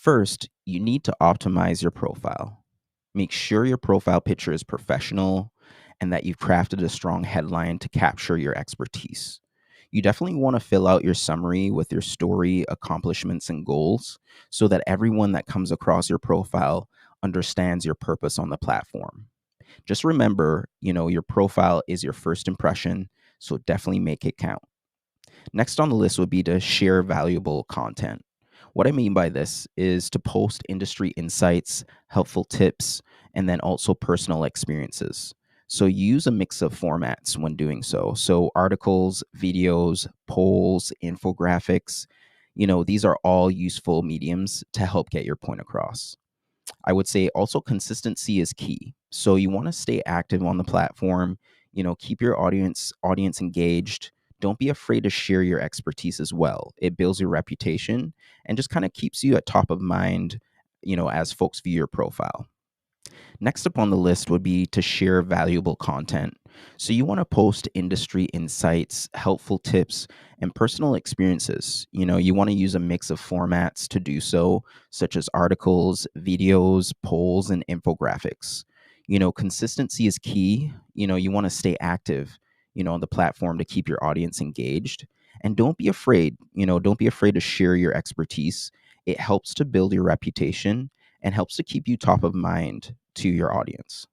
First, you need to optimize your profile. Make sure your profile picture is professional and that you've crafted a strong headline to capture your expertise. You definitely want to fill out your summary with your story, accomplishments, and goals so that everyone that comes across your profile understands your purpose on the platform. Just remember, your profile is your first impression, so definitely make it count. Next on the list would be to share valuable content. What I mean by this is to post industry insights, helpful tips, and then also personal experiences. So use a mix of formats when doing so. So articles, videos, polls, infographics, these are all useful mediums to help get your point across. I would say also consistency is key. So you want to stay active on the platform, keep your audience engaged. Don't be afraid to share your expertise as well. It builds your reputation and just kind of keeps you at top of mind, as folks view your profile. Next up on the list would be to share valuable content. So you want to post industry insights, helpful tips, and personal experiences. You want to use a mix of formats to do so, such as articles, videos, polls, and infographics. Consistency is key. You want to stay active, on the platform to keep your audience engaged. And don't be afraid to share your expertise. It helps to build your reputation and helps to keep you top of mind to your audience.